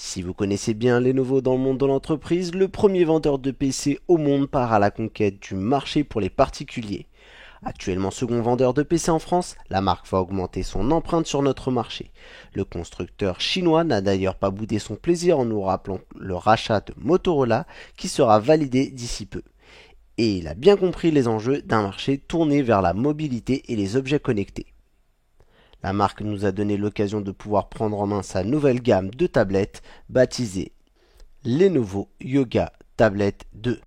Si vous connaissez bien Lenovo dans le monde de l'entreprise, le premier vendeur de PC au monde part à la conquête du marché pour les particuliers. Actuellement second vendeur de PC en France, la marque va augmenter son empreinte sur notre marché. Le constructeur chinois n'a d'ailleurs pas boudé son plaisir en nous rappelant le rachat de Motorola qui sera validé d'ici peu. Et il a bien compris les enjeux d'un marché tourné vers la mobilité et les objets connectés. La marque nous a donné l'occasion de pouvoir prendre en main sa nouvelle gamme de tablettes baptisée Lenovo Yoga Tablet 2.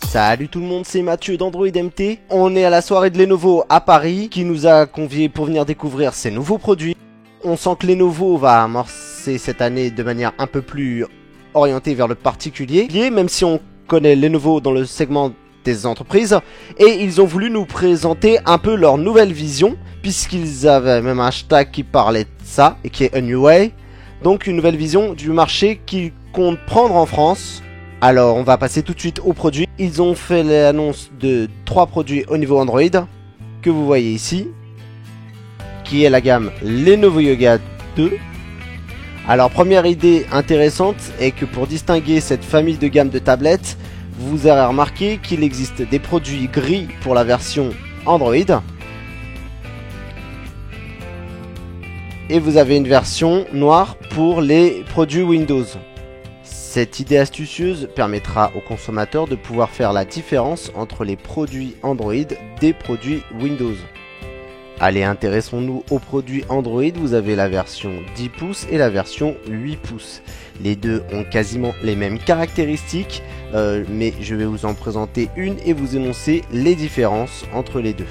Salut tout le monde, c'est Mathieu d'Android MT. On est à la soirée de Lenovo à Paris qui nous a conviés pour venir découvrir ses nouveaux produits. On sent que Lenovo va amorcer cette année de manière un peu plus orientée vers le particulier, même si on connaît Lenovo dans le segment des entreprises, et ils ont voulu nous présenter un peu leur nouvelle vision, puisqu'ils avaient même un hashtag qui parlait de ça, et qui est A New Way, donc une nouvelle vision du marché qu'ils comptent prendre en France. Alors on va passer tout de suite aux produits. Ils ont fait l'annonce de 3 produits au niveau Android, que vous voyez ici, qui est la gamme Lenovo Yoga 2. Alors première idée intéressante est que pour distinguer cette famille de gamme de tablettes, vous aurez remarqué qu'il existe des produits gris pour la version Android et vous avez une version noire pour les produits Windows. Cette idée astucieuse permettra aux consommateurs de pouvoir faire la différence entre les produits Android des produits Windows. Allez, intéressons-nous aux produits Android. Vous avez la version 10 pouces et la version 8 pouces. Les deux ont quasiment les mêmes caractéristiques, mais je vais vous en présenter une et vous énoncer les différences entre les deux.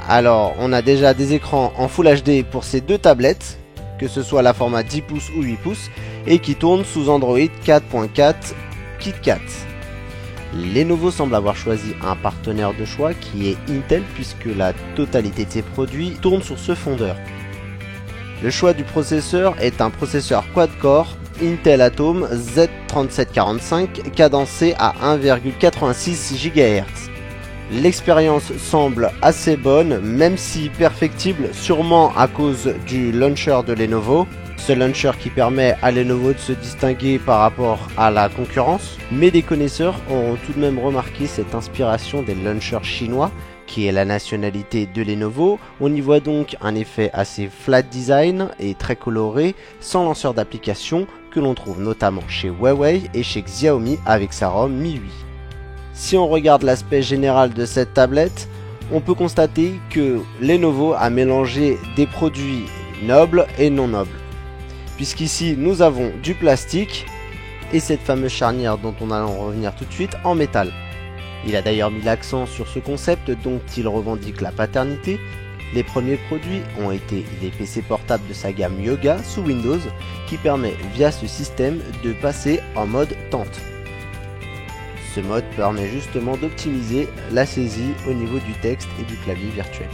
Alors, on a déjà des écrans en Full HD pour ces deux tablettes, que ce soit la format 10 pouces ou 8 pouces, et qui tournent sous Android 4.4 KitKat. Lenovo semble avoir choisi un partenaire de choix qui est Intel, puisque la totalité de ses produits tourne sur ce fondeur. Le choix du processeur est un processeur quad-core Intel Atom Z3745 cadencé à 1,86 GHz. L'expérience semble assez bonne, même si perfectible, sûrement à cause du launcher de Lenovo. Ce launcher qui permet à Lenovo de se distinguer par rapport à la concurrence. Mais des connaisseurs auront tout de même remarqué cette inspiration des launchers chinois, qui est la nationalité de Lenovo. On y voit donc un effet assez flat design et très coloré, sans lanceur d'application, que l'on trouve notamment chez Huawei et chez Xiaomi avec sa ROM Mi 8. Si on regarde l'aspect général de cette tablette, on peut constater que Lenovo a mélangé des produits nobles et non nobles. Puisqu'ici nous avons du plastique et cette fameuse charnière dont on allons revenir tout de suite en métal. Il a d'ailleurs mis l'accent sur ce concept dont il revendique la paternité. Les premiers produits ont été les PC portables de sa gamme Yoga sous Windows qui permet via ce système de passer en mode tente. Ce mode permet justement d'optimiser la saisie au niveau du texte et du clavier virtuel.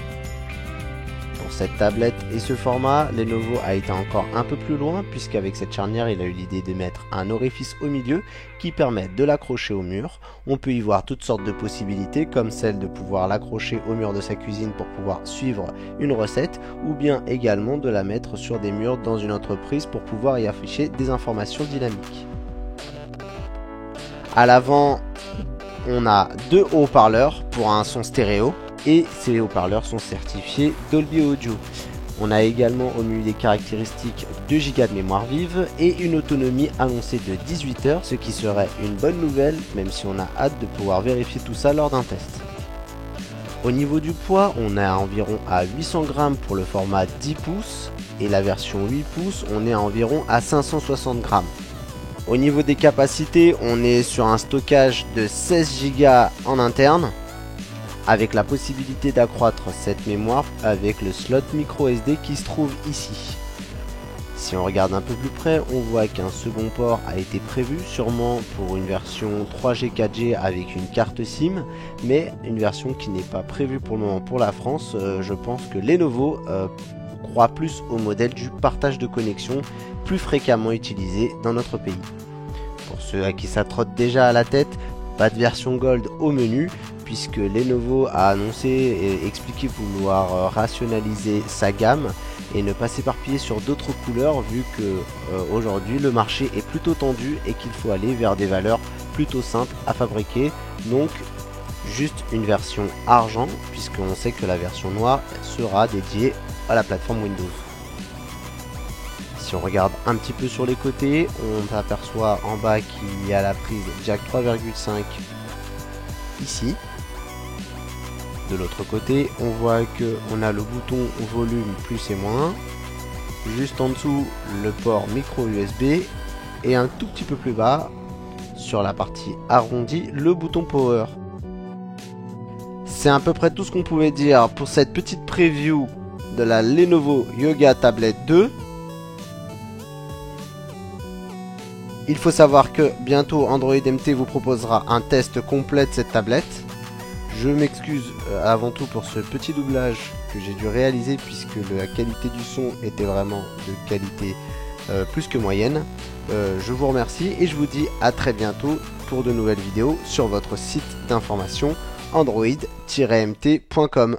Pour cette tablette et ce format, Lenovo a été encore un peu plus loin puisqu'avec cette charnière, il a eu l'idée de mettre un orifice au milieu qui permet de l'accrocher au mur. On peut y voir toutes sortes de possibilités comme celle de pouvoir l'accrocher au mur de sa cuisine pour pouvoir suivre une recette ou bien également de la mettre sur des murs dans une entreprise pour pouvoir y afficher des informations dynamiques. À l'avant, on a 2 haut-parleurs pour un son stéréo. Et ces haut-parleurs sont certifiés Dolby Audio. On a également au menu des caractéristiques 2 Go de mémoire vive et une autonomie annoncée de 18 heures, ce qui serait une bonne nouvelle, même si on a hâte de pouvoir vérifier tout ça lors d'un test. Au niveau du poids, on est à environ à 800 grammes pour le format 10 pouces et la version 8 pouces, on est à environ à 560 grammes. Au niveau des capacités, on est sur un stockage de 16 Go en interne, avec la possibilité d'accroître cette mémoire avec le slot micro SD qui se trouve ici. Si on regarde un peu plus près, on voit qu'un second port a été prévu, sûrement pour une version 3G 4G avec une carte SIM, mais une version qui n'est pas prévue pour le moment pour la France. Je pense que Lenovo croit plus au modèle du partage de connexion plus fréquemment utilisé dans notre pays. Pour ceux à qui ça trotte déjà à la tête, pas de version Gold au menu, puisque Lenovo a annoncé et expliqué vouloir rationaliser sa gamme et ne pas s'éparpiller sur d'autres couleurs, vu que aujourd'hui le marché est plutôt tendu et qu'il faut aller vers des valeurs plutôt simples à fabriquer. Donc juste une version argent, puisqu'on sait que la version noire sera dédiée à la plateforme Windows. Si on regarde un petit peu sur les côtés, on aperçoit en bas qu'il y a la prise jack 3,5 ici. De l'autre côté, on voit que on a le bouton volume plus et moins. Juste en dessous, le port micro USB. Et un tout petit peu plus bas, sur la partie arrondie, le bouton power. C'est à peu près tout ce qu'on pouvait dire pour cette petite preview de la Lenovo Yoga Tablet 2. Il faut savoir que bientôt Android MT vous proposera un test complet de cette tablette. Je m'excuse avant tout pour ce petit doublage que j'ai dû réaliser, puisque la qualité du son était vraiment de qualité plus que moyenne. Je vous remercie et je vous dis à très bientôt pour de nouvelles vidéos sur votre site d'information android-mt.com.